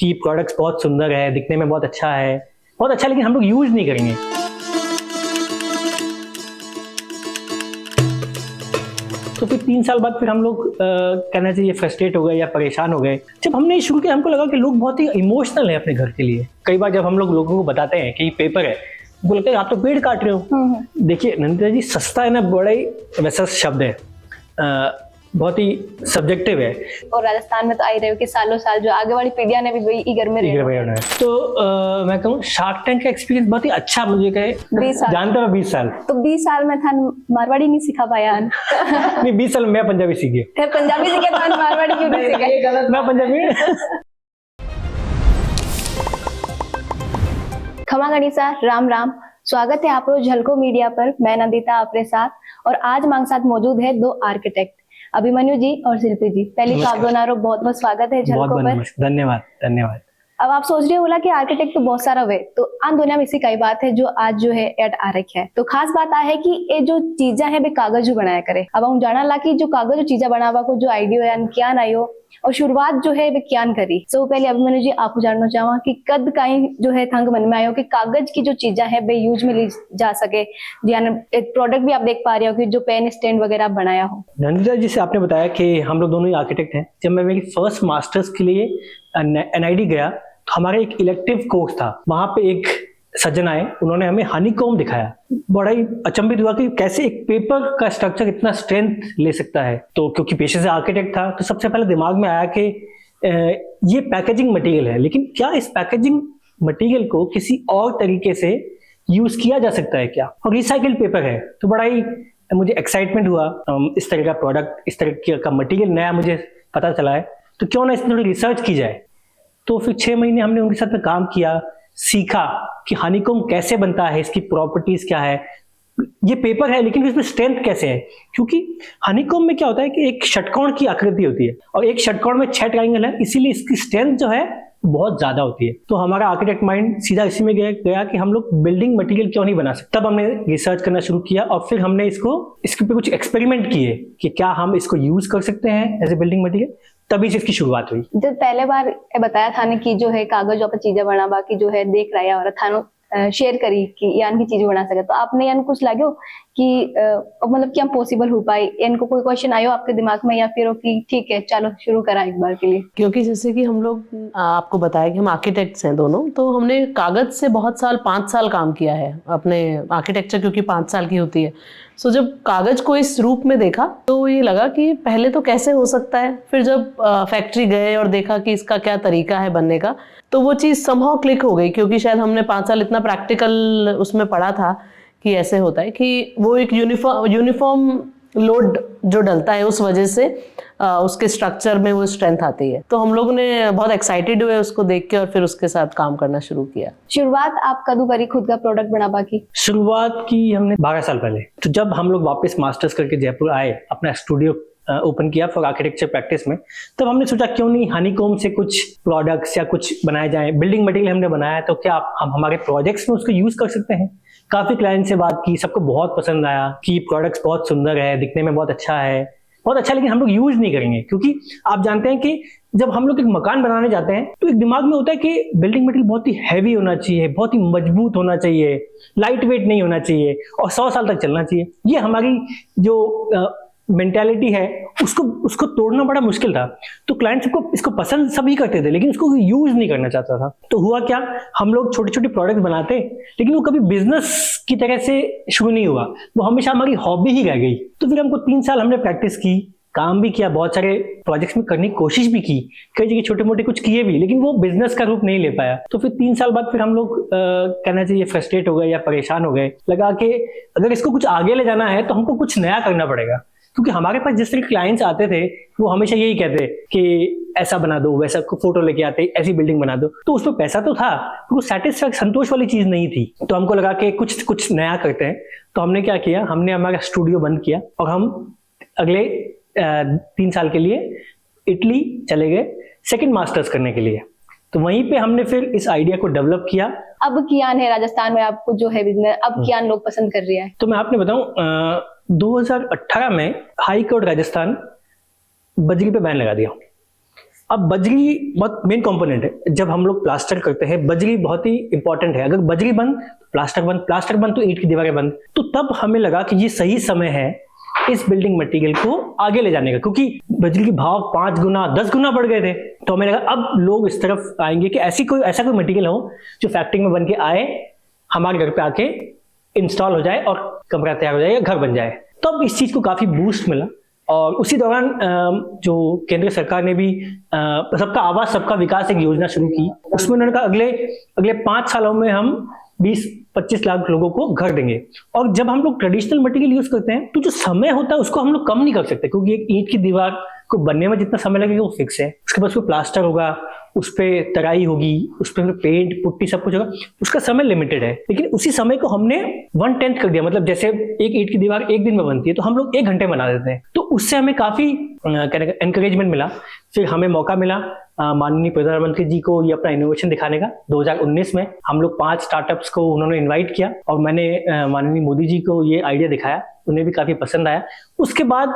कि प्रोडक्ट्स बहुत सुंदर है, दिखने में बहुत अच्छा, लेकिन हम लोग यूज नहीं करेंगे। तो फिर 3 साल बाद फिर हम लोग कहना चाहिए फ्रस्ट्रेट हो गए या परेशान हो गए। जब हमने शुरू किया हमको लगा कि लोग बहुत ही इमोशनल है अपने घर के लिए। कई बार जब हम लोग लोगों को बताते हैं कि ये पेपर है, वो लगता है आप तो पेड़ काट रहे हो। देखिए नंदिता जी, सस्ता है ना बड़ा ही वैसा शब्द है, बहुत ही सब्जेक्टिव है। और राजस्थान में तो आई रहे हो कि सालों साल जो आगे वाली पीढ़ियां ने भी वही घर में रहना है। तो मैं कहूँ शार्क टैंक का एक्सपीरियंस बहुत ही अच्छा मुझे कहे, 20 साल जानता हूँ 20 साल। तो 20 साल में था मारवाड़ी नहीं सिखा पाया। नहीं 20 साल मैं पंजाबी सीख गया। पंजाबी सीखे तो मारवाड़ी क्यों नहीं सीखे? मैं पंजाबी। खमा गणिसा, राम राम। स्वागत है आप लोग झलको मीडिया पर। मैं नंदिता आपके साथ, और आज हमारे साथ मौजूद है दो आर्किटेक्ट, अभिमन्यु जी और शिल्पी जी। पहले तो आप दोनों बहुत बहुत स्वागत है झलको पर। धन्यवाद। अब आप सोच रहे होला कि आर्किटेक्ट तो बहुत सारा है, तो आन दुनिया में इसी कई बात है जो आज जो है एड आ रखी है। तो खास बात आ है कि ये जो चीजा है वे कागज बनाया करे। अब हम जाना ला कि जो कागज जो चीजा बनावा को जो आइडिया है क्या आयो और शुरुआत जो है वे क्या करी। तो पहले अभिमन्यु जी आपको जानना चाहूँ कि कद कहीं जो है थंग मन में आयो कि कागज की जो चीजा है वे यूज में ली जा सके। एक प्रोडक्ट भी आप देख पा रहे हो कि जो पेन स्टैंड वगैरह बनाया हो। नंदिता जी से आपने बताया कि हम लोग दोनों ही आर्किटेक्ट हैं। जब मैं मेरी फर्स्ट मास्टर्स के लिए NID गया तो हमारा एक इलेक्टिव कोर्स था। वहां पे एक सज्जन आए, उन्होंने हमें हनीकॉम्ब दिखाया। बड़ा ही अचंभित हुआ कि कैसे एक पेपर का स्ट्रक्चर इतना स्ट्रेंथ ले सकता है। तो क्योंकि पेशे से आर्किटेक्ट था तो सबसे पहले दिमाग में आया कि ये पैकेजिंग मटेरियल है, लेकिन क्या इस पैकेजिंग मटेरियल को किसी और तरीके से यूज किया जा सकता है क्या? और रिसाइकल्ड पेपर है तो बड़ा ही मुझे एक्साइटमेंट हुआ। इस तरह का प्रोडक्ट, इस तरह का मटेरियल नया मुझे पता चला है, तो क्यों ना इसमें थोड़ी रिसर्च की जाए। तो फिर 6 महीने हमने उनके साथ में काम किया, सीखा कि हनीकॉम्ब कैसे बनता है, इसकी प्रॉपर्टीज क्या है। ये पेपर है लेकिन इसमें स्ट्रेंथ कैसे है, क्योंकि हनीकॉम्ब में क्या होता है कि एक षटकोण की आकृति होती है और एक षटकोण में 6 ट्रायंगल है, इसीलिए इसकी स्ट्रेंथ जो है बहुत ज्यादा होती है। तो हमारा आर्किटेक्ट माइंड सीधा इसी में गया कि हम लोग बिल्डिंग मटेरियल क्यों नहीं बना सकते। तब हमने रिसर्च करना शुरू किया और फिर हमने इसके पे कुछ एक्सपेरिमेंट किए कि क्या हम इसको यूज कर सकते हैं एज ए बिल्डिंग मटेरियल। तभी से इसकी शुरुआत हुई। जब पहले बार बताया था ने कि जो है कागज जो चीजें बना बाकी जो है देख रहा है और थानो शेयर करी कि यान की चीजें बना सके, तो आपने यान कुछ लागो कि मतलब क्या पॉसिबल हो पाए? इनको कोई क्वेश्चन आयो आपके दिमाग में या फिर कि ठीक है चलो शुरू करा एक बार के लिए? क्योंकि जैसे कि हम लोग आपको बताया कि हम आर्किटेक्ट्स हैं दोनों, तो हमने कागज से बहुत साल 5 साल काम किया है अपने आर्किटेक्चर, क्योंकि 5 साल की होती है। सो जब कागज को इस रूप में देखा तो ये लगा कि पहले तो कैसे हो सकता है। फिर जब फैक्ट्री गए और देखा कि इसका क्या तरीका है बनने का, तो वो चीज़ समहाउ क्लिक हो गई, क्योंकि शायद हमने 5 साल इतना प्रैक्टिकल उसमें पढ़ा था कि ऐसे होता है कि वो एक यूनिफॉर्म लोड जो डलता है उस वजह से उसके स्ट्रक्चर में वो स्ट्रेंथ आती है। तो हम लोगों ने बहुत एक्साइटेड हुए उसको देख के और फिर उसके साथ काम करना शुरू किया। शुरुआत आप कदू करी खुद का प्रोडक्ट बनावा की? शुरुआत की हमने 12 साल पहले। तो जब हम लोग वापस मास्टर्स करके जयपुर आए, अपना स्टूडियो ओपन किया फॉर आर्किटेक्चर प्रैक्टिस में, तब हमने सोचा क्यों नहीं हनीकॉम्ब से कुछ प्रोडक्ट्स या कुछ बनाए जाए। बिल्डिंग मटेरियल हमने बनाया तो क्या हम हमारे प्रोजेक्ट्स में उसको यूज कर सकते हैं। काफी क्लाइंट से बात की, सबको बहुत पसंद आया कि प्रोडक्ट्स बहुत सुंदर है, दिखने में बहुत अच्छा, लेकिन हम लोग यूज नहीं करेंगे। क्योंकि आप जानते हैं कि जब हम लोग एक मकान बनाने जाते हैं तो एक दिमाग में होता है कि बिल्डिंग मटेरियल बहुत ही हैवी होना चाहिए, बहुत ही मजबूत होना चाहिए, लाइट वेट नहीं होना चाहिए और 100 साल तक चलना चाहिए। ये हमारी जो मेंटालिटी है उसको तोड़ना बड़ा मुश्किल था। तो क्लाइंट सबको इसको पसंद सभी करते थे, लेकिन उसको यूज नहीं करना चाहता था। तो हुआ क्या, हम लोग छोटे छोटे प्रोडक्ट बनाते लेकिन वो कभी बिजनेस की तरह से शुरू नहीं हुआ, वो हमेशा हमारी हॉबी ही रह गई। तो फिर हमको 3 साल हमने प्रैक्टिस की, काम भी किया, बहुत सारे प्रोजेक्ट्स में करने की कोशिश भी की, कई जगह छोटे मोटे कुछ किए भी, लेकिन वो बिजनेस का रूप नहीं ले पाया। तो फिर 3 साल बाद फिर हम लोग कहना चाहिए फ्रस्ट्रेट हो गए या परेशान हो गए। लगा कि अगर इसको कुछ आगे ले जाना है तो हमको कुछ नया करना पड़ेगा। क्योंकि हमारे पास जिस तरह के क्लाइंट्स आते थे वो हमेशा यही कहते कि ऐसा बना दो, वैसा फोटो लेके आते, ऐसी बिल्डिंग बना दो। तो उसमें पैसा तो था, वो सैटिस्फैक्शन संतोष वाली चीज नहीं थी। तो हमको लगा कि कुछ नया करते हैं। तो हमने क्या किया, हमने हमारा स्टूडियो बंद किया और हम अगले 3 साल के लिए इटली चले गए सेकंड मास्टर्स करने के लिए। तो वहीं पे हमने फिर इस आइडिया को डेवलप किया। अब कियान है राजस्थान में आपको जो है बिजनेस, अब कियान लोग पसंद कर रहे हैं? तो मैं आपने बताऊं 2018 में हाई कोर्ट राजस्थान बजरी पे बैन लगा दिया। अब बजरी बहुत मेन कंपोनेंट है। जब हम लोग प्लास्टर करते हैं बजरी बहुत ही इंपॉर्टेंट है। अगर बजरी बंद तो प्लास्टर बंद तो ईंट की दीवारें बंद। तो तब हमें लगा कि ये सही समय है इस बिल्डिंग मटेरियल को आगे ले जाने का, क्योंकि बजरी के भाव 5 गुना 10 गुना बढ़ गए थे। तो हमें लगा अब लोग इस तरफ आएंगे कि ऐसा कोई मटेरियल हो जो फैक्ट्री में बन के आए, हमारे घर पे आके इंस्टॉल हो जाए और कमरा तैयार हो जाए या घर बन जाए। तो अब इस चीज को काफी बूस्ट मिला। और उसी दौरान जो केंद्र सरकार ने भी सबका आवास सबका विकास एक योजना शुरू की। उसमें उन्होंने कहा अगले 5 सालों में हम 20-25 लाख लोगों को घर देंगे। और जब हम लोग ट्रेडिशनल मटेरियल यूज करते हैं तो जो समय होता है उसको हम लोग कम नहीं कर सकते, क्योंकि एक ईंट की दीवार को बनने में जितना समय लगेगा वो फिक्स है। उसके बाद उसको प्लास्टर होगा, उस पर तराई होगी, उस पर पेंट पुट्टी सब कुछ होगा, उसका समय लिमिटेड है। लेकिन उसी समय को हमने 1/10 कर दिया। मतलब जैसे एक ईंट की दीवार एक दिन में बनती है तो हम लोग 1 घंटे बना देते हैं। तो उससे हमें काफी एनकरेजमेंट मिला। फिर हमें मौका मिला माननीय प्रधानमंत्री जी को ये अपना इनोवेशन दिखाने का। 2019 में हम लोग 5 स्टार्टअप्स को उन्होंने इनवाइट किया और मैंने माननीय मोदी जी को ये आइडिया दिखाया, उन्हें भी काफी पसंद आया। उसके बाद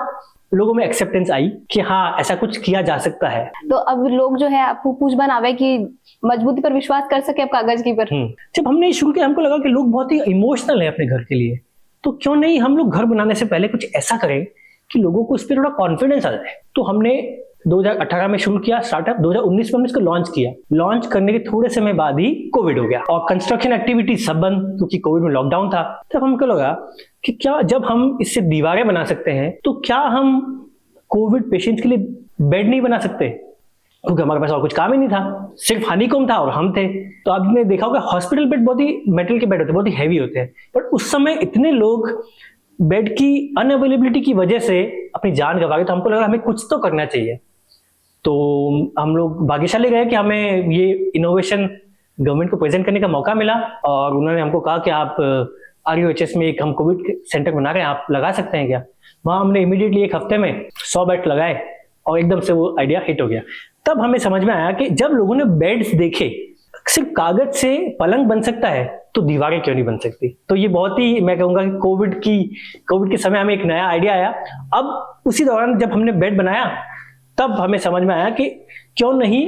लोगों में एक्सेप्टेंस आई कि हाँ ऐसा कुछ किया जा सकता है। तो अब लोग जो है आपको पूछ बनावे कि मजबूती पर विश्वास कर सके अब कागज की पर। जब हमने शुरू किया हमको लगा कि लोग बहुत ही इमोशनल है अपने घर के लिए, तो क्यों नहीं हम लोग घर बनाने से पहले कुछ ऐसा करें कि लोगों को इस पर थोड़ा कॉन्फिडेंस आ जाए। तो हमने 2018 में शुरू किया स्टार्टअप। 2019 में हमने इसको लॉन्च किया। लॉन्च करने के थोड़े समय बाद ही कोविड हो गया और कंस्ट्रक्शन एक्टिविटी सब बंद, क्योंकि कोविड में लॉकडाउन था। तब हमको लगा कि क्या जब हम इससे दीवारें बना सकते हैं तो क्या हम कोविड पेशेंट के लिए बेड नहीं बना सकते, क्योंकि हमारे पास और कुछ काम ही नहीं था, सिर्फ हनीकॉम्ब था और हम थे। तो आपने देखा होगा हॉस्पिटल बेड बहुत ही मेटल के बेड होते हैं, बहुत ही हैवी होते हैं, बट उस समय इतने लोग बेड की अनअवेलेबिलिटी की वजह से अपनी जान गंवा गए। तो हमको लगा हमें कुछ तो करना चाहिए। तो हम लोग भाग्यशाली रहे कि हमें ये इनोवेशन गवर्नमेंट को प्रेजेंट करने का मौका मिला और उन्होंने हमको कहा कि आप RUHS में एक हम कोविड सेंटर बना रहे हैं, आप लगा सकते हैं क्या। वहां हमने इमीडिएटली 1 हफ्ते में 100 बेड लगाए और एकदम से वो आइडिया हिट हो गया। तब हमें समझ में आया कि जब लोगों ने बेड्स देखे सिर्फ कागज से पलंग बन सकता है तो दीवारें क्यों नहीं बन सकती। तो ये बहुत ही मैं कहूंगा कि कोविड के समय हमें एक नया आइडिया आया। अब उसी दौरान जब हमने बेड बनाया तब हमें समझ में आया कि क्यों नहीं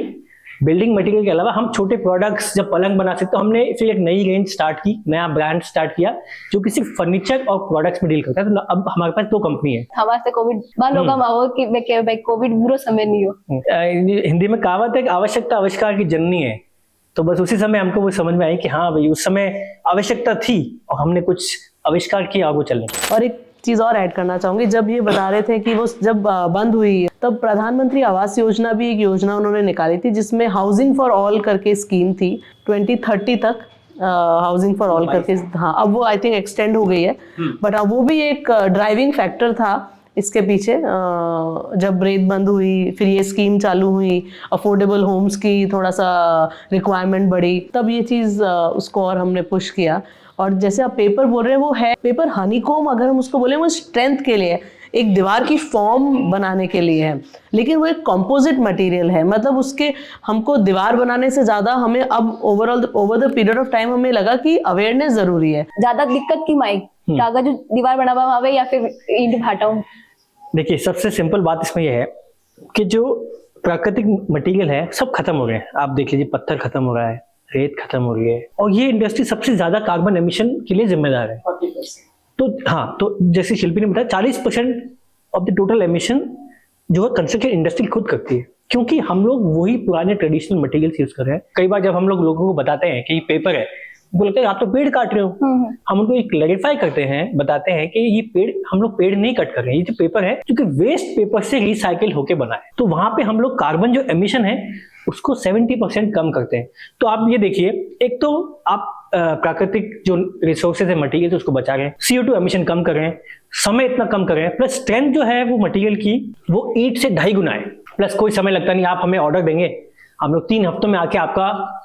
बिल्डिंग मटेरियल के अलावा हम छोटे प्रोडक्ट्स जब पलंग बना सकते, तो हमने फिर एक नई रेंज स्टार्ट की, नया ब्रांड स्टार्ट किया जो कि सिर्फ फर्नीचर और प्रोडक्ट्स में डील करता है। तो अब हमारे पास 2 कंपनी है। हमारे कोविड लोग माओ कि कोविड बुरो समय नहीं हो। हिंदी में कहावत है कि आवश्यकता आविष्कार की जननी है। तो बस उसी समय हमको वो समझ में आई कि हाँ भाई उस समय आवश्यकता थी और हमने कुछ आविष्कार किया आगे चलने। और एक चीज और ऐड करना चाहूंगी, जब ये बता रहे थे कि वो जब बंद हुई तब प्रधानमंत्री आवास योजना भी एक योजना उन्होंने निकाली थी जिसमें हाउसिंग फॉर ऑल करके स्कीम थी 2030 तक। हाउसिंग फॉर ऑल करके, हाँ अब वो आई थिंक एक्सटेंड हो गई है, बट वो भी एक ड्राइविंग फैक्टर था इसके पीछे। जब रेत बंद हुई फिर ये स्कीम चालू हुई, अफोर्डेबल होम्स की थोड़ा सा रिक्वायरमेंट बढ़ी, तब ये चीज़ उसको और हमने पुश किया। और जैसे आप पेपर बोल रहे हैं, वो है पेपर हनीकॉम्ब, अगर हम उसको बोले वो स्ट्रेंथ के लिए, एक दीवार की फॉर्म बनाने के लिए है, लेकिन वो एक कंपोजिट मटेरियल है। मतलब उसके हमको दीवार बनाने से ज्यादा हमें अब over the period of time हमें लगा कि अवेयरनेस जरूरी है। ज्यादा दिक्कत की माइक कागज दीवार बनावा आवे या फिर ईंट भाटाऊं। देखिए सबसे सिंपल बात इसमें यह है कि जो प्राकृतिक मटेरियल है सब खत्म हो गए हैं। आप देख लीजिए पत्थर खत्म हो रहा है, रेत खत्म हो रही है, और ये इंडस्ट्री सबसे ज्यादा कार्बन एमिशन के लिए जिम्मेदार है। तो हाँ, तो जैसे शिल्पी ने बताया 40% ऑफ द टोटल एमिशन जो है कंस्ट्रक्शन इंडस्ट्री खुद करती है, क्योंकि हम लोग वही पुराने ट्रेडिशनल मटेरियल्स यूज कर रहे हैं। कई बार जब हम लोग लोगों को बताते हैं कि ये पेपर है, उनको लगता है आप तो पेड़ काट रहे हो। हम उनको ये क्लैरिफाई करते हैं, बताते हैं कि ये पेड़, हम लोग पेड़ नहीं कट कर रहे हैं, ये जो पेपर है जो कि वेस्ट पेपर से रिसाइकिल होके बना है। तो वहां पे हम लोग कार्बन जो एमिशन है उसको 70% कम करते हैं। तो आप ये देखिए, एक तो आप प्राकृतिक जो रिसोर्सेज है मटेरियल उसको बचा रहे हैं, CO2 एमिशन कम कर रहे हैं, समय इतना कम कर रहे हैं, प्लस स्ट्रेंथ जो है वो मटेरियल की वो ईंट से 2.5 गुना है, प्लस कोई समय लगता नहीं। आप हमें ऑर्डर देंगे, हम लोग 3 हफ्तों में आके आपका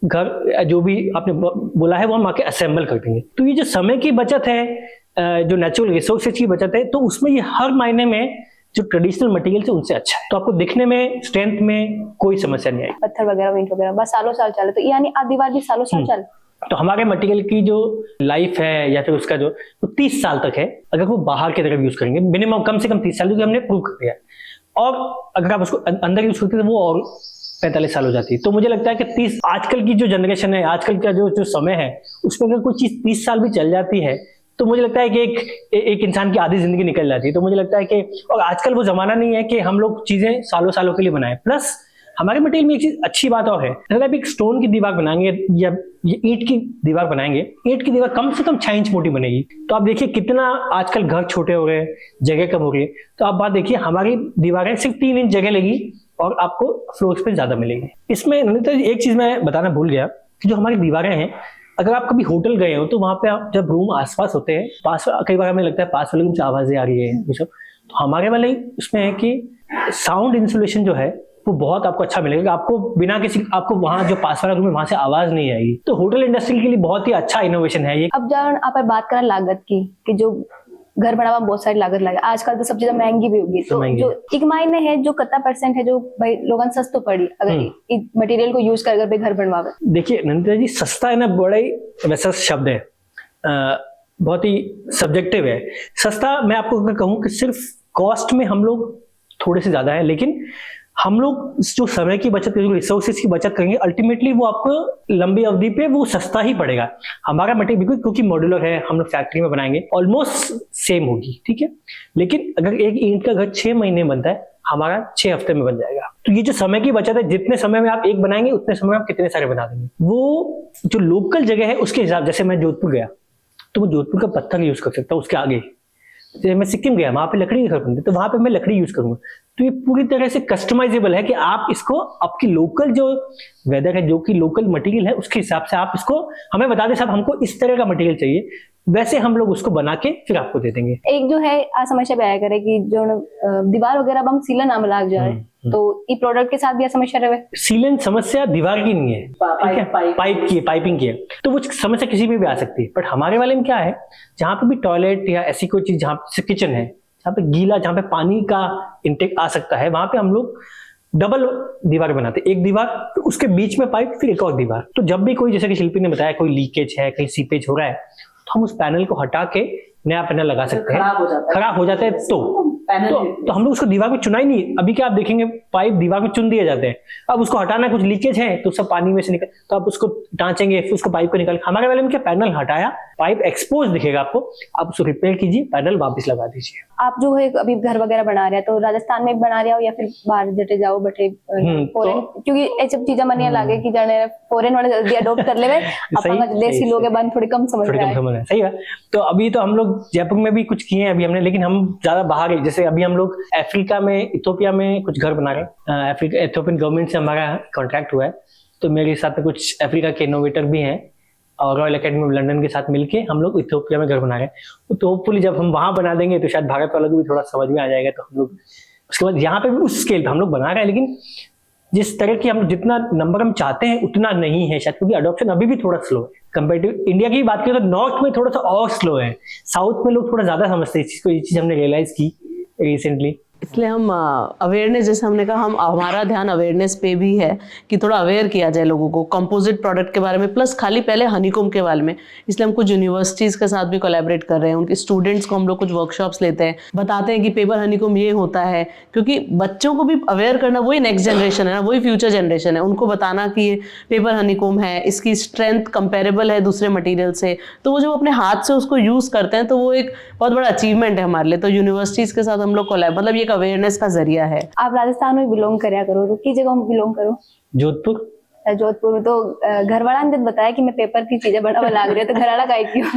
घर जो भी आपने बोला है वो हम आके असेंबल कर देंगे। तो ये जो समय की बचत है, जो नेचुरल रिसोर्सेज की बचत है, तो उसमें ये हर मायने में जो ट्रेडिशनल मटेरियल से उनसे अच्छा है। तो आपको दिखने में, स्ट्रेंथ में कोई समस्या नहीं आएगी। पत्थर वगैरह, ईंट वगैरह बस सालों साल चले, तो यानी दीवार भी सालों साल चले। तो हमारे मटेरियल की जो लाइफ है या फिर उसका जो 30 साल तक है, अगर वो बाहर की तरफ यूज करेंगे, मिनिमम कम से कम 30 साल, क्योंकि हमने प्रूव कर दिया। और अगर आप उसको अंदर यूज करते तो वो और 45 साल हो जाती है। तो मुझे लगता है कि 30 आजकल की जो जनरेशन है, आजकल का जो समय है, उसमें अगर कोई चीज 30 साल भी चल जाती है तो मुझे लगता है कि एक इंसान की आधी जिंदगी निकल जाती है। तो मुझे लगता है कि और आजकल वो जमाना नहीं है कि हम लोग चीजें सालों सालों के लिए बनाएं। प्लस हमारे मटेरियल में एक चीज अच्छी बात और है, अगर आप एक स्टोन की दीवार बनाएंगे या ये ईंट की दीवार बनाएंगे, ईंट की दीवार कम से कम 6 इंच मोटी बनेगी। तो आप देखिए कितना आजकल घर छोटे हो गए, जगह कम हो गई। तो आप बात देखिए, हमारी दीवारें सिर्फ 3 इंच जगह लेगी और आपको फ्लोर स्पेस ज्यादा मिलेगी। इसमें नंदिता जी एक चीज मैं बताना भूल गया कि जो हमारी दीवारें हैं, अगर आप कभी होटल गए हो तो वहां पे आप जब रूम आसपास होते हैं, पास कई बार हमें लगता है पास वाले रूम से आवाजें आ रही है ये सब, तो हमारे वाले उसमें है कि साउंड इंसुलेशन जो है वो बहुत आपको अच्छा मिलेगा। आपको बिना किसी आपको वहां जो पास वाला रूम है वहां से आवाज नहीं आएगी। तो होटल इंडस्ट्री के लिए बहुत ही अच्छा इनोवेशन है ये। अब जब आप बात करें लागत की कि जो घर बनावा बहुत सारी लागत लगे, आजकल तो सब चीजें महंगी भी होगी। तो जो एक मायने है जो कितना परसेंट है जो भाई लोगों सस्तो पड़ी अगर मटेरियल को यूज कर भाई घर बनवावे। देखिए नंदिता जी, सस्ता है ना बड़ा ही वैसा शब्द है, बहुत ही सब्जेक्टिव है। सस्ता मैं आपको अगर कहूँ कि सिर्फ कॉस्ट में हम लोग थोड़े से ज्यादा है, लेकिन हम लोग जो समय की बचत करेंगे, रिसोर्सेज की बचत करेंगे, अल्टीमेटली वो आपको लंबी अवधि पे वो सस्ता ही पड़ेगा। हमारा मटेरियल क्योंकि मॉड्यूलर है, हम लोग फैक्ट्री में बनाएंगे, ऑलमोस्ट सेम होगी, ठीक है। लेकिन अगर एक ईंट का घर 6 महीने बनता है, हमारा 6 हफ्ते में बन जाएगा। तो ये जो समय की बचत है, जितने समय में आप एक बनाएंगे उतने समय में आप कितने सारे बना देंगे। वो जो लोकल जगह है उसके हिसाब, जैसे मैं जोधपुर गया तो मैं जोधपुर का पत्थर यूज कर सकता हूँ। उसके आगे जैसे मैं सिक्किम गया, वहां पे लकड़ी के घर बनते, तो वहां पे मैं लकड़ी यूज करूंगा। तो ये पूरी तरह से कस्टमाइजेबल है कि आप इसको आपकी लोकल जो वेदर है, जो कि लोकल मटेरियल है, उसके हिसाब से आप इसको हमें बता दें, साहब हमको इस तरह का मटेरियल चाहिए, वैसे हम लोग उसको बना के फिर आपको दे देंगे। एक जो है आ समस्या पे आया करे कि जो दीवार वगैरह अब हम सीलन नाम लाग जाए, तो ये प्रोडक्ट के साथ भी समस्या रहे। सीलन समस्या दीवार की नहीं है, ठीक है, पाइप की है, पाइपिंग की है, तो वो समस्या किसी में भी आ सकती है। बट हमारे वाले में क्या है, जहाँ पे भी टॉयलेट या ऐसी कोई चीज, जहाँ पे किचन है, जहाँ पे गीला, जहाँ पे पानी का इंटेक आ सकता है, वहां पे हम लोग डबल दीवार बनाते, एक दीवार तो उसके बीच में पाइप, फिर एक और दीवार। तो जब भी कोई, जैसे कि शिल्पी ने बताया, कोई लीकेज है, कहीं सीपेज हो रहा है, तो हम उस पैनल को हटा के नया पैनल लगा सकते हैं। खराब हो जाता है तो हम लोग उसको दीवार में चुनाई नहीं। अभी क्या आप देखेंगे, पाइप दीवार में चुन दिए जाते हैं। अब उसको हटाना, कुछ लीकेज है तो सब पानी में से निकल, तो आप उसको टाँचेंगे, फिर उसको पाइप को निकाल। हमारे वाले में क्या, पैनल हटाया, पाइप एक्सपोज दिखेगा आपको, आप उसको रिपेयर कीजिए, पैनल वापस लगा दीजिए। आप जो है अभी घर वगैरह बना रहे हैं, तो राजस्थान में बना रहे हो या फिर बाहर जटे जाओ बटे फॉरेन, क्योंकि ये सब चीजें मन लागे कि जाने फॉरेन वाले जल्दी अडॉप्ट कर लेवे, अपन देसी लोग हैं बन थोड़ी कम समझ रहे हैं। सही है। तो अभी तो हम लोग जयपुर में भी कुछ किए हैं अभी हमने, लेकिन हम ज्यादा बाहर है। जैसे अभी हम लोग अफ्रीका में, इथियोपिया में कुछ घर बना रहे हैं। अफ्रीका, इथियोपियन गवर्नमेंट से हमारा कॉन्ट्रैक्ट हुआ है, तो मेरे साथ में कुछ अफ्रीका के इनोवेटर भी हैं, और रॉयल एकेडमी ऑफ लंदन के साथ मिलके हम लोग इथियोपिया में घर बना रहे हैं। तो होपफुली जब हम वहां बना देंगे तो शायद भारत वालों को भी थोड़ा समझ में आ जाएगा। तो हम लोग उसके बाद यहाँ पे भी उस स्केल पे हम लोग बना रहे हैं, लेकिन जिस तरह की हम जितना नंबर हम चाहते हैं उतना नहीं है शायद, क्योंकि अडॉप्शन अभी भी थोड़ा स्लो है। कंपेरेटिव इंडिया की बात करें तो नॉर्थ में थोड़ा सा और स्लो है, साउथ में लोग थोड़ा ज्यादा समझते हैं इस चीज को। ये चीज हमने रियलाइज की रिसेंटली। इसलिए हम अवेयरनेस, जैसे हमने कहा, हमारा ध्यान अवेयरनेस पे भी है कि थोड़ा अवेयर किया जाए लोगों को कंपोजिट प्रोडक्ट के बारे में, प्लस खाली पहले हनीकॉम के बारे में। इसलिए हम कुछ यूनिवर्सिटीज़ के साथ भी कोलैबोरेट कर रहे हैं, उनके स्टूडेंट्स को हम लोग कुछ वर्कशॉप्स लेते हैं, बताते हैं कि पेपर हनीकॉम ये होता है, क्योंकि बच्चों को भी अवेयर करना, वही नेक्स्ट जनरेशन है ना, वही फ्यूचर जनरेशन है, उनको बताना कि ये पेपर हनीकॉम है, इसकी स्ट्रेंथ कंपेरेबल है दूसरे मटीरियल से। तो वो जब अपने हाथ से उसको यूज़ करते हैं तो वो एक बहुत बड़ा अचीवमेंट है हमारे लिए। तो यूनिवर्सिटीज़ के साथ हम लोग मतलब ये अवेयरनेस का जरिया है। आप राजस्थान में बिलोंग करया करो, तो की जगह बिलोंग करो? जोधपुर। जोधपुर में तो घर वाला ने बताया कि मैं पेपर की चीजें बनावा लाग रही है, तो घर वाला का क्यों?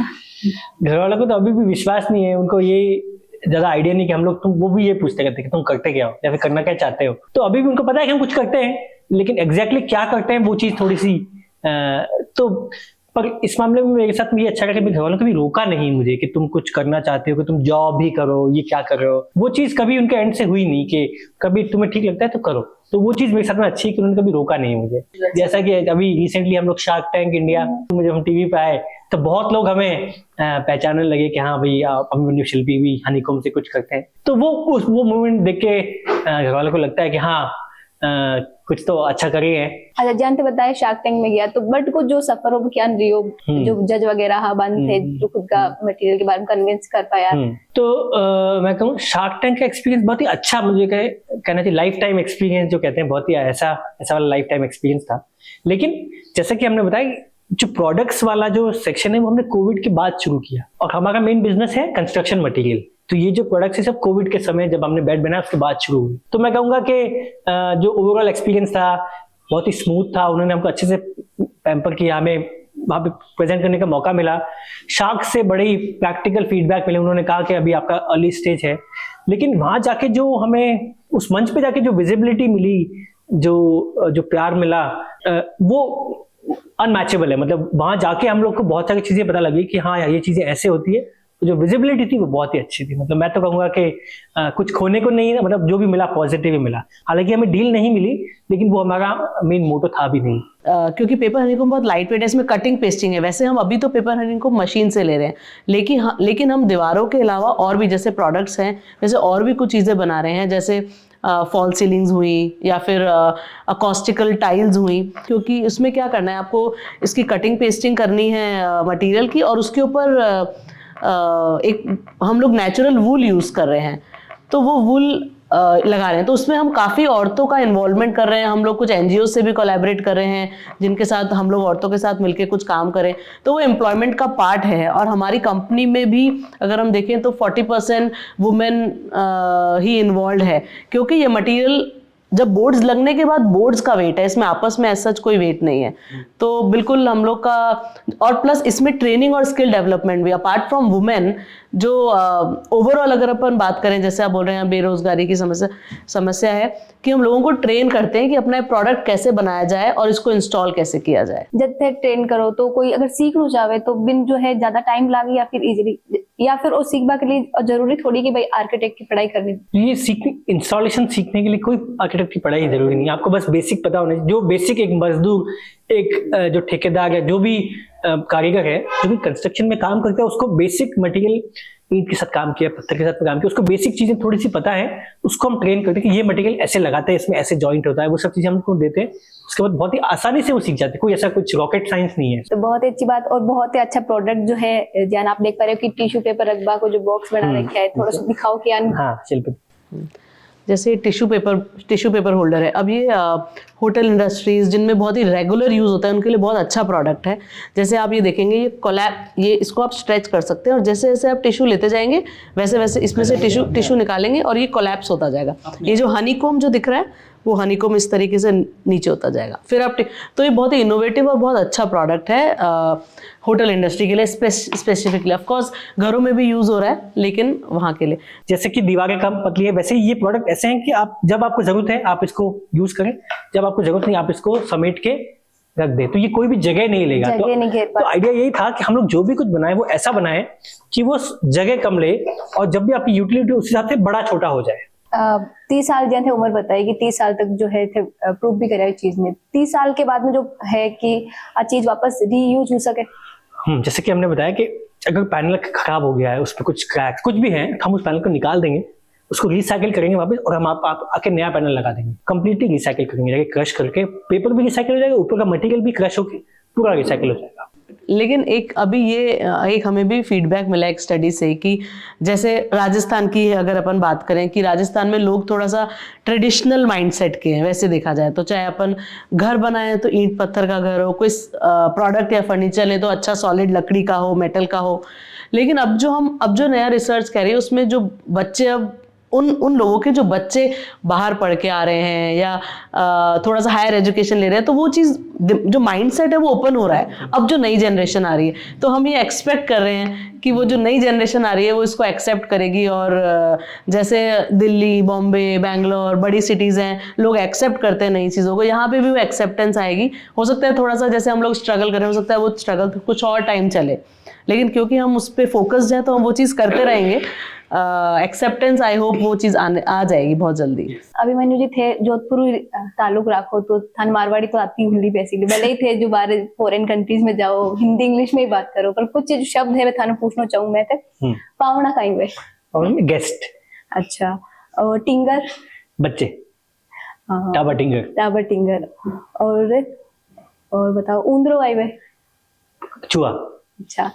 घर वालों को तो अभी भी विश्वास नहीं है, उनको ये ज्यादा आइडिया नहीं कि हम लोग, वो भी ये पूछते करते कि तुम करते क्या हो या फिर करना क्या चाहते हो। तो अभी भी उनको पता है कि हम कुछ करते हैं, लेकिन एग्जैक्टली क्या करते हैं वो चीज थोड़ी सी तो। पर इस मामले में मेरे साथ ये अच्छा लगा कि घर वालों ने कभी रोका नहीं मुझे कि तुम कुछ करना चाहते हो, कि तुम जॉब ही करो, ये क्या कर रहे हो। वो चीज कभी उनके एंड से हुई नहीं कि कभी तुम्हें ठीक लगता है तो करो। तो वो चीज मेरे साथ में अच्छी है कि उन्होंने कभी रोका नहीं मुझे। जैसा कि अभी रिसेंटली हम लोग शार्क टैंक इंडिया, जब हम टीवी पे आए तो बहुत लोग हमें पहचानने लगे कि हाँ भाई अभिमन्यु शिल्पी भी हनीकॉम से कुछ करते हैं। तो वो मोमेंट देख के घर वालों को लगता है कि हाँ कुछ तो अच्छा करे हैं। अच्छा, जानते बताए शार्क टैंक में गया तो बट को जो सफर हो क्या रियो जो जज वगैरह बंद थे जो खुद का मटेरियल के बारे में कन्विंस कर पाया। तो मैं कहूँ शार्क टैंक का एक्सपीरियंस बहुत ही अच्छा, मुझे कहना चाहिए लाइफ टाइम एक्सपीरियंस जो कहते हैं, बहुत ही ऐसा वाला लाइफ टाइम एक्सपीरियंस था। लेकिन जैसा कि हमने बताया, जो प्रोडक्ट्स वाला जो सेक्शन है वो हमने कोविड के बाद शुरू किया, और हमारा मेन बिजनेस है कंस्ट्रक्शन मटेरियल। तो ये जो प्रोडक्ट्स है सब कोविड के समय जब हमने बेड बनाया उसके बाद शुरू हुई। तो मैं कहूँगा कि जो ओवरऑल एक्सपीरियंस था बहुत ही स्मूथ था। उन्होंने हमको अच्छे से पैम्पर किया, हमें वहाँ पे प्रेजेंट करने का मौका मिला। शार्क से बड़े ही प्रैक्टिकल फीडबैक मिले। उन्होंने कहा कि अभी आपका अर्ली स्टेज है, लेकिन वहाँ जाके जो हमें उस मंच पे जाके जो विजिबिलिटी मिली, जो प्यार मिला, वो अनमैचेबल है। मतलब वहां जाके हम लोग को बहुत सारी चीजें पता लगी कि हाँ यार ये चीजें ऐसे होती है। तो जो विजिबिलिटी थी वो बहुत ही अच्छी थी। मतलब मैं तो कहूंगा कि कुछ खोने को नहीं है, मतलब जो भी मिला पॉजिटिव ही मिला। हालांकि हमें डील नहीं मिली, लेकिन वो हमारा मेन मोटो था भी नहीं। क्योंकि पेपर हनीकॉम बहुत लाइट वेट है, इसमें कटिंग पेस्टिंग है। वैसे हम अभी तो पेपर हनीकॉम मशीन से ले रहे हैं, लेकिन हम दीवारों के अलावा और भी जैसे प्रोडक्ट्स हैं, जैसे और भी कुछ चीज़ें बना रहे हैं, जैसे फॉल सीलिंग्स हुई या फिर अकॉस्टिकल टाइल्स हुई। क्योंकि उसमें क्या करना है, आपको इसकी कटिंग पेस्टिंग करनी है मटेरियल की, और उसके ऊपर एक हम लोग नेचुरल वूल यूज़ कर रहे हैं, तो वो वूल लगा रहे हैं। तो उसमें हम काफ़ी औरतों का इन्वॉल्वमेंट कर रहे हैं। हम लोग कुछ NGO से भी कोलैबोरेट कर रहे हैं, जिनके साथ हम लोग औरतों के साथ मिलकर कुछ काम करें। तो वो एम्प्लॉयमेंट का पार्ट है। और हमारी कंपनी में भी अगर हम देखें तो 40% वुमेन ही इन्वॉल्व है, क्योंकि ये मटेरियल जब बोर्ड्स लगने के बाद बोर्ड्स का वेट है, इसमें आपस में ऐसा कोई वेट नहीं है। तो बिल्कुल हम लोग का, और प्लस इसमें ट्रेनिंग और स्किल डेवलपमेंट भी, अपार्ट फ्रॉम वुमेन, जो ओवरऑल अगर अपन बात करें, जैसे आप बोल रहे हैं बेरोजगारी की समस्या है, कि हम लोगों को ट्रेन करते हैं कि अपना प्रोडक्ट कैसे बनाया जाए और इसको इंस्टॉल कैसे किया जाए। जब तक ट्रेन करो तो कोई अगर सीखना चाहे तो बिन जो है ज्यादा टाइम लागे, या फिर इजीली, या फिर वो सीखने के लिए जरूरी थोड़ी कि भाई आर्किटेक्ट की पढ़ाई करनी। ये इंस्टॉलेशन सीखने के लिए कोई आर्किटेक्ट की पढ़ाई जरूरी नहीं है। आपको बस बेसिक पता होना चाहिए। जो बेसिक एक मजदूर, एक जो ठेकेदार है, जो भी कारीगर है, जो भी कंस्ट्रक्शन में काम करता है, उसको बेसिक मटेरियल, ईंट के साथ काम किया, पत्थर के साथ काम किया, उसको बेसिक चीजें थोड़ी सी पता है, उसको हम ट्रेन करते हैं कि ये मटेरियल ऐसे लगाते हैं, इसमें ऐसे जॉइंट होता है, वो सब चीजें हमको देते हैं। उसके बाद बहुत ही आसानी से वो सीख जाते हैं। कोई ऐसा कुछ रॉकेट साइंस नहीं है। तो बहुत ही अच्छी बात और बहुत ही अच्छा प्रोडक्ट जो है, जान आप देख पा रहे हो कि टिश्यू पेपर रखबा को जो बॉक्स बना रखा है, थोड़ा सा दिखाओ कि हाँ शिल्पी। जैसे टिश्यू पेपर होल्डर है। अब ये होटल इंडस्ट्रीज जिनमें बहुत ही रेगुलर यूज़ होता है, उनके लिए बहुत अच्छा प्रोडक्ट है। जैसे आप ये देखेंगे, ये इसको आप स्ट्रेच कर सकते हैं, और जैसे जैसे आप टिश्यू लेते जाएंगे वैसे वैसे इसमें से टिश्यू निकालेंगे और ये कोलैप्स होता जाएगा। ये जो हनीकॉम जो दिख रहा है, वो हनीकॉम इस तरीके से नीचे होता जाएगा। फिर आप तो ये बहुत ही इनोवेटिव और बहुत अच्छा प्रोडक्ट है होटल इंडस्ट्री के लिए स्पेसिफिकली। ऑफ कोर्स घरों में भी यूज हो रहा है, लेकिन वहाँ के लिए। जैसे कि दीवारें कम पतली है, वैसे ही ये प्रोडक्ट ऐसे हैं कि आप जब आपको जरूरत है आप इसको यूज करें, जब आपको जरूरत नहीं आप इसको समेट के रख दे। तो ये कोई भी जगह नहीं लेगा। तो आइडिया यही था कि हम लोग जो भी कुछ बनाए वो ऐसा बनाए कि वो जगह कम ले, और जब भी आपकी यूटिलिटी उस हिसाब से बड़ा छोटा हो जाए। 30 साल जो थे उम्र बताई कि 30 साल तक जो है थे प्रूव भी करे चीज में। 30 साल के बाद में जो है कि चीज वापस रीयूज हो सके। जैसे कि हमने बताया कि अगर पैनल खराब हो गया है, उस पर कुछ क्रैक कुछ भी है, हम उस पैनल को निकाल देंगे, उसको रिसाइकिल करेंगे वापस, और हम आप आके नया पैनल लगा देंगे। कंप्लीटली रिसाइकिल करेंगे, क्रश करके पेपर भी रिसाइकिल हो जाएगा, ऊपर का मटेरियल भी क्रश होकर पूरा रिसाइकिल हो जाएगा। लेकिन एक हमें भी फीडबैक मिला एक स्टडी से कि जैसे राजस्थान की अगर अपन बात करें, कि राजस्थान में लोग थोड़ा सा ट्रेडिशनल माइंडसेट के हैं वैसे देखा जाए तो। चाहे अपन घर बनाए तो ईंट पत्थर का घर हो, कोई प्रोडक्ट या फर्नीचर ले तो अच्छा सॉलिड लकड़ी का हो, मेटल का हो। लेकिन अब जो नया रिसर्च कर रही है, उसमें जो बच्चे अब उन लोगों के जो बच्चे बाहर पढ़ के आ रहे हैं या थोड़ा सा हायर एजुकेशन ले रहे हैं, तो वो चीज़ जो माइंडसेट है वो ओपन हो रहा है। अब जो नई जनरेशन आ रही है, तो हम ये एक्सपेक्ट कर रहे हैं कि वो जो नई जनरेशन आ रही है वो इसको एक्सेप्ट करेगी। और जैसे दिल्ली, बॉम्बे, बैंगलोर बड़ी सिटीज़ हैं, लोग एक्सेप्ट करते हैं नई चीज़ों को, यहाँ पे भी वो एक्सेप्टेंस आएगी। हो सकता है थोड़ा सा जैसे हम लोग स्ट्रगल करें, हो सकता है वो स्ट्रगल कुछ और टाइम चले, लेकिन क्योंकि हम उस पर फोकस्ड हैं तो हम वो चीज़ करते रहेंगे। एक्सेप्टेंस आई होप वो चीज आ जाएगी बहुत जल्दी। अभिमन्यु जी थे जोधपुर ताल्लुक रखो तो थान मारवाड़ी तो आती हुई बेसिकली, भले ही थे जो बाहर फॉरेन कंट्रीज में जाओ हिंदी इंग्लिश में ही बात करो, पर कुछ जो शब्द है मैं थाने पूछना चाहूँ मैं थे। पावना कहीं वे गेस्ट। अच्छा, और टिंगर बच्चे। हाँ टाबा टिंगर टाबर टिंगर और बताओ ऊंदरो आई वे चुहा। अच्छा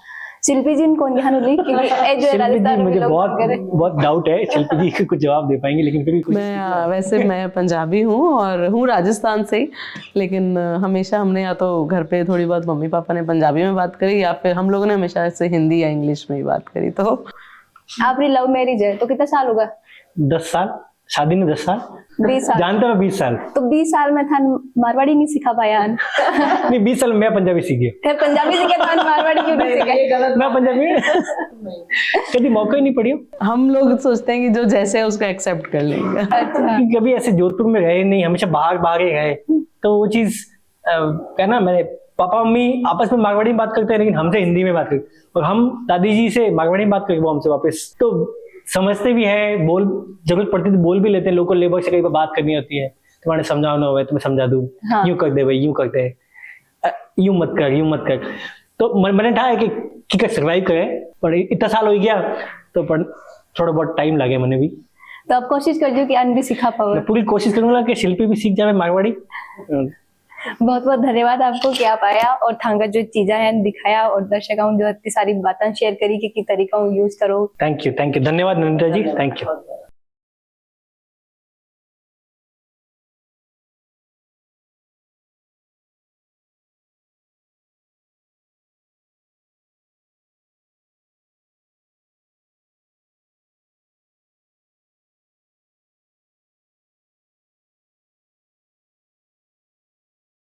शिल्पी जी कौन यहाँ ली क्योंकि ए जो शिल्पी जी राजस्थान में मुझे लोग बहुत करे। बहुत डाउट है शिल्पी जी को कुछ जवाब दे पाएंगे, लेकिन फिर भी कुछ वैसे मैं पंजाबी हूँ और हूँ राजस्थान से ही, लेकिन हमेशा हमने या तो घर पे थोड़ी बहुत मम्मी पापा ने पंजाबी में बात करी या फिर हम लोगों ने हमेशा ऐसे हिंदी या इंग्लिश में ही बात करी। तो आपकी लव मैरिज है तो कितना साल होगा? 10 साल, शादी में 10 साल, 20 साल। जानते हो 20 साल। तो 20 साल में था मारवाड़ी नहीं सिखा पाया नहीं 20 साल में मैं पंजाबी सीख गया। फिर पंजाबी सीखे तो मारवाड़ी क्यों नहीं सीखे? मैं पंजाबी कभी मौका ही नहीं पड़ी हो। हम लोग सोचते हैं कि जो जैसे है उसको एक्सेप्ट कर लेंगे। अच्छा क्योंकि कभी ऐसे जोधपुर में रहे नहीं, हमेशा बाहर बाहर ही रहे, तो वो चीज कहना मैंने पापा मम्मी आपस में मारवाड़ी में बात करते हैं लेकिन हमसे हिंदी में बात करते, और हम दादी जी से मारवाड़ी में बात करके वो हमसे वापस तो समझते भी हैं, बोल जरूरत पड़ती तो बोल भी लेते हैं। लोकल लेबर से कई बार बात करनी होती है, तुम्हारे समझाना हो तुम्हें समझा दूं, हाँ। यूं कर दे भाई, यूं करते हैं, यूं मत कर, यूं मत कर। तो मैंने कहा है कि सर्वाइव करे, पर इतना साल हो गया तो पर थोड़ा बहुत टाइम लगे मैंने भी। तो आप कोशिश करिए कि अन भी सिखा पाओ। मैं पूरी कोशिश करूंगा कि शिल्पी भी सीख जाए मारवाड़ी। बहुत बहुत धन्यवाद आपको कि आप आया और थांगा जो चीजा है दिखाया और दर्शकों जो इतनी सारी बातें शेयर करी कि तरीका यूज करो। थैंक यू धन्यवाद नंदिता जी, थैंक यू।